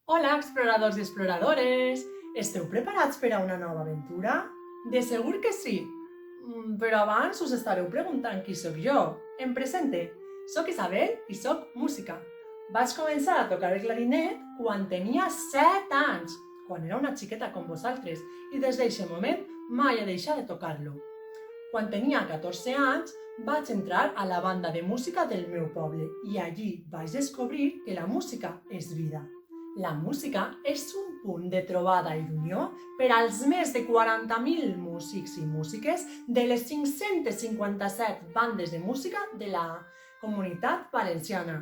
Hola, exploradors i exploradores! Esteu preparats per a una nova aventura? De segur que sí! Però abans us estareu preguntant qui sóc jo. Em presente. Soc Isabel i soc música. Vaig començar a tocar el clarinet quan tenia 7 anys, quan era una xiqueta com vosaltres, i des d'aquest moment mai he deixat de tocar-lo. Quan tenia 14 anys, vaig entrar a la banda de música del meu poble i allí vaig descobrir que la música és vida. La música és un punt de trobada i d'unió per als més de 40.000 músics i músiques de les 557 bandes de música de la Comunitat Valenciana.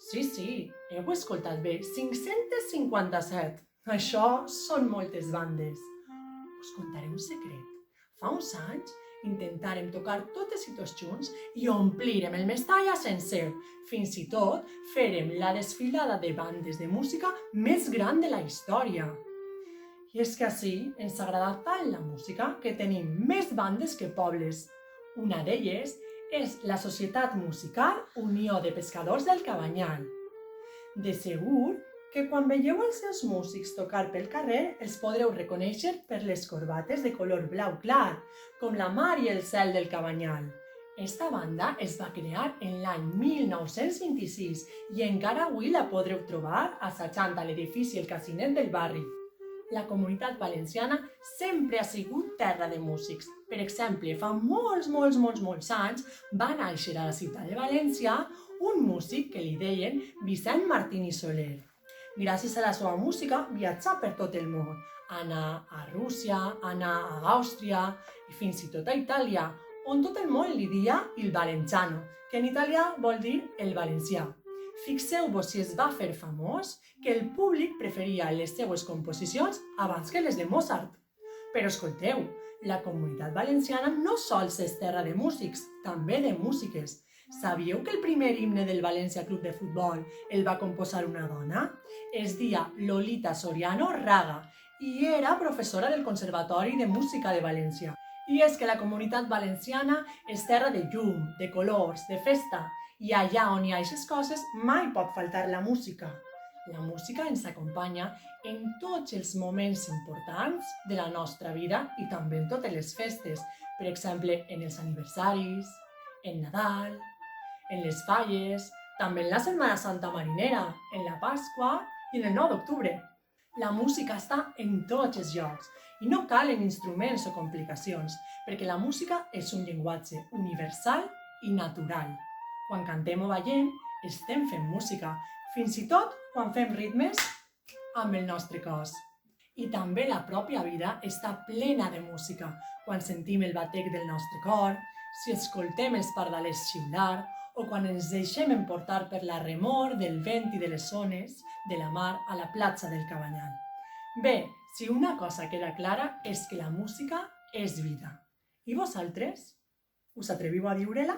Sí, heu escoltat bé, 557. Això són moltes bandes. Us contaré un secret. Fa uns anys intentarem tocar totes i tots junts i omplirem el Mestalla sencer. Fins i tot farem la desfilada de bandes de música més gran de la història. I és que així ens agrada tant la música que tenim més bandes que pobles. Una d'elles és la Societat Musical Unió de Pescadors del Cabanyal. De segur que quan veieu els seus músics tocar pel carrer els podreu reconèixer per les corbates de color blau clar, com la mar i el cel del Cabanyal. Esta banda es va crear en l'any 1926 i encara avui la podreu trobar assajant a l'edifici El Casinet del barri. La Comunitat Valenciana sempre ha sigut terra de músics. Per exemple, fa molts anys va néixer a la ciutat de València un músic que li deien Vicent Martín i Soler. Gràcies a la seva música viatjà per tot el món. Anà a Rússia, anà a Àustria i fins i tot a Itàlia, on tot el món li dia il valenciano, que en italià vol dir el valencià. Fixeu-vos si es va fer famós que el públic preferia les seues composicions abans que les de Mozart. Però escolteu, la Comunitat Valenciana no sols és terra de músics, també de músiques. Sabíeu que el primer himne del València Club de Futbol el va composar una dona? Es dia Lolita Soriano Raga i era professora del Conservatori de Música de València. I és que la Comunitat Valenciana és terra de llum, de colors, de festa, i allà on hi ha aquestes coses mai pot faltar la música. La música ens acompanya en tots els moments importants de la nostra vida i també en totes les festes, per exemple, en els aniversaris, en Nadal, en les falles, també en la Setmana Santa Marinera, en la Pasqua i en el 9 d'octubre. La música està en tots els llocs i no calen instruments o complicacions, perquè la música és un llenguatge universal i natural. Quan cantem o ballem, estem fent música, fins i tot quan fem ritmes amb el nostre cos. I també la pròpia vida està plena de música, quan sentim el batec del nostre cor, si escoltem els pardalers xiular o quan ens deixem emportar per la remor del vent i de les ones de la mar a la platja del Cabanyal. Bé, si una cosa queda clara és que la música és vida. I vosaltres? Us atreviu a dir-la?